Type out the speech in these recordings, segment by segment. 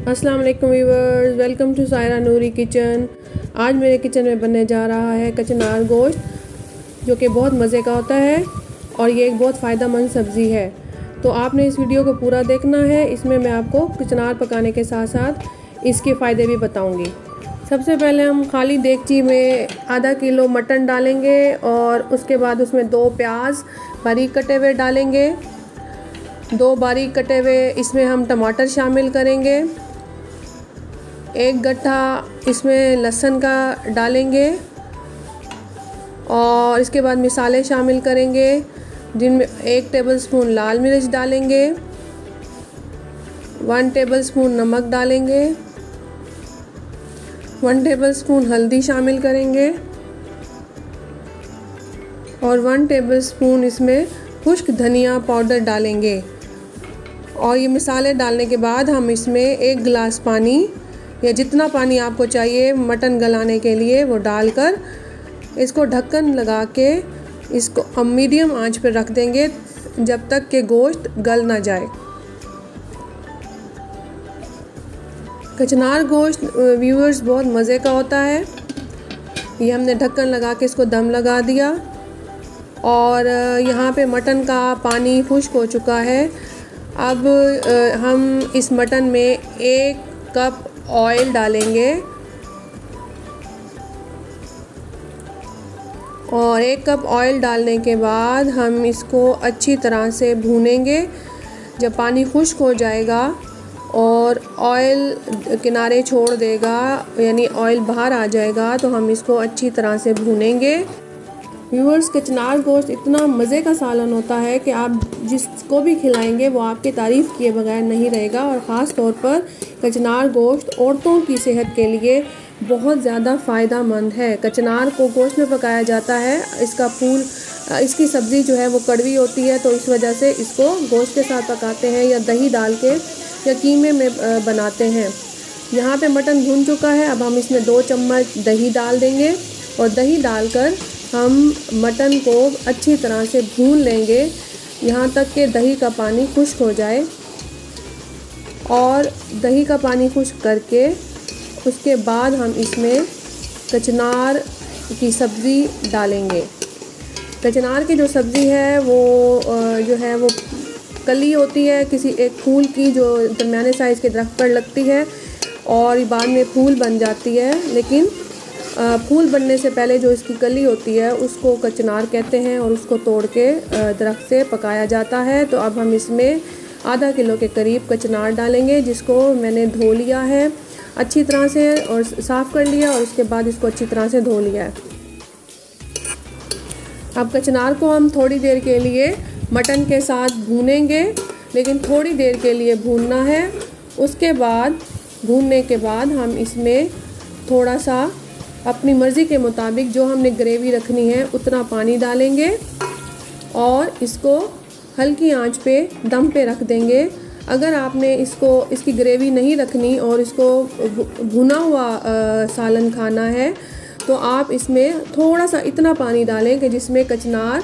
अस्सलाम वालेकुम viewers, welcome to Saira Noori kitchen. आज मेरे किचन में बनने जा रहा है कचनार गोश्त, जो कि बहुत मज़े का होता है और ये एक बहुत फ़ायदेमंद सब्ज़ी है। तो आपने इस वीडियो को पूरा देखना है। इसमें मैं आपको कचनार पकाने के साथ साथ इसके फ़ायदे भी बताऊंगी। सबसे पहले हम खाली देगची में आधा किलो मटन डालेंगे और उसके बाद उसमें 2 प्याज बारीक कटे हुए डालेंगे। 2 बारीक कटे हुए इसमें हम टमाटर शामिल करेंगे। 1 गट्ठा इसमें लहसुन का डालेंगे और इसके बाद मसाले शामिल करेंगे, जिनमें 1 टेबलस्पून लाल मिर्च डालेंगे, 1 टेबलस्पून नमक डालेंगे, 1 टेबलस्पून हल्दी शामिल करेंगे और 1 टेबलस्पून इसमें खुश्क धनिया पाउडर डालेंगे। और ये मसाले डालने के बाद हम इसमें 1 गिलास पानी या जितना पानी आपको चाहिए मटन गलाने के लिए वो डालकर इसको ढक्कन लगा के इसको हम मीडियम आंच पर रख देंगे जब तक कि गोश्त गल ना जाए। कचनार गोश्त व्यूअर्स बहुत मज़े का होता है। ये हमने ढक्कन लगा के इसको दम लगा दिया और यहाँ पे मटन का पानी खुश्क हो चुका है। अब हम इस मटन में 1 कप ऑयल डालेंगे और 1 कप ऑयल डालने के बाद हम इसको अच्छी तरह से भूनेंगे। जब पानी खुश्क हो जाएगा और ऑयल किनारे छोड़ देगा, यानी ऑयल बाहर आ जाएगा, तो हम इसको अच्छी तरह से भूनेंगे। व्यूअर्स, कचनार गोश्त इतना मज़े का सालन होता है कि आप जिसको भी खिलाएंगे वो आपकी तारीफ़ किए बगैर नहीं रहेगा। और ख़ास तौर पर कचनार गोश्त औरतों की सेहत के लिए बहुत ज़्यादा फ़ायदेमंद है। कचनार को गोश्त में पकाया जाता है। इसका फूल, इसकी सब्ज़ी जो है वो कड़वी होती है, तो इस वजह से इसको गोश्त के साथ पकाते हैं या दही डाल के या कीमे में बनाते हैं। यहाँ पे मटन भून चुका है। अब हम इसमें 2 चम्मच दही डाल देंगे और दही डालकर हम मटन को अच्छी तरह से भून लेंगे यहाँ तक कि दही का पानी खुश्क हो जाए। और दही का पानी खुश्क करके उसके बाद हम इसमें कचनार की सब्ज़ी डालेंगे। कचनार की जो सब्ज़ी है वो जो है वो कली होती है किसी एक फूल की, जो दरमियाने साइज़ के दरख्त पर लगती है और बाद में फूल बन जाती है। लेकिन फूल बनने से पहले जो इसकी कली होती है उसको कचनार कहते हैं और उसको तोड़ के दरख्त से पकाया जाता है। तो अब हम इसमें आधा किलो के करीब कचनार डालेंगे, जिसको मैंने धो लिया है अच्छी तरह से और साफ़ कर लिया और उसके बाद इसको अच्छी तरह से धो लिया है। अब कचनार को हम थोड़ी देर के लिए मटन के साथ भूनेंगे, लेकिन थोड़ी देर के लिए भूनना है। उसके बाद भूनने के बाद हम इसमें थोड़ा सा अपनी मर्ज़ी के मुताबिक जो हमने ग्रेवी रखनी है उतना पानी डालेंगे और इसको हल्की आंच पे दम पे रख देंगे। अगर आपने इसकी ग्रेवी नहीं रखनी और इसको भुना हुआ सालन खाना है तो आप इसमें थोड़ा सा इतना पानी डालें कि जिसमें कचनार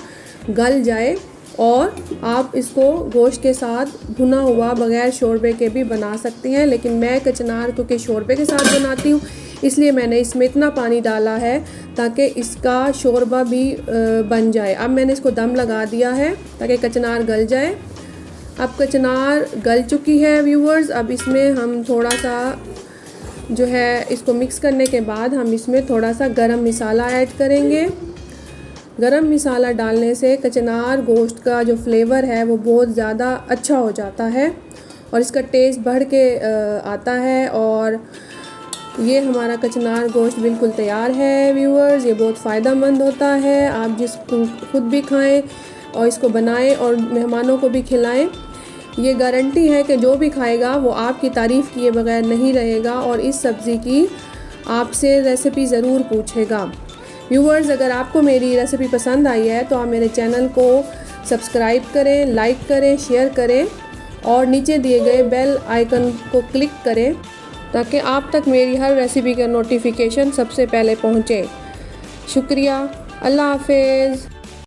गल जाए और आप इसको गोश्त के साथ भुना हुआ बग़ैर शोरबे के भी बना सकती हैं। लेकिन मैं कचनार क्योंकि शोरबे के साथ बनाती हूँ इसलिए मैंने इसमें इतना पानी डाला है ताकि इसका शोरबा भी बन जाए। अब मैंने इसको दम लगा दिया है ताकि कचनार गल जाए। अब कचनार गल चुकी है व्यूअर्स। अब इसमें हम थोड़ा सा जो है इसको मिक्स करने के बाद हम इसमें थोड़ा सा गरम मसाला ऐड करेंगे। गरम मसाला डालने से कचनार गोश्त का जो फ्लेवर है वो बहुत ज़्यादा अच्छा हो जाता है और इसका टेस्ट बढ़ के आता है। और ये हमारा कचनार गोश्त बिल्कुल तैयार है व्यूअर्स। ये बहुत फ़ायदेमंद होता है। आप जिसको खुद भी खाएं और इसको बनाएं और मेहमानों को भी खिलाएं। ये गारंटी है कि जो भी खाएगा वो आपकी तारीफ़ किए बगैर नहीं रहेगा और इस सब्ज़ी की आपसे रेसिपी ज़रूर पूछेगा। व्यूअर्स, अगर आपको मेरी रेसिपी पसंद आई है तो आप मेरे चैनल को सब्सक्राइब करें, लाइक करें, शेयर करें और नीचे दिए गए बेल आइकन को क्लिक करें ताकि आप तक मेरी हर रेसिपी का नोटिफिकेशन सबसे पहले पहुँचे। शुक्रिया। अल्लाह हाफ़िज़।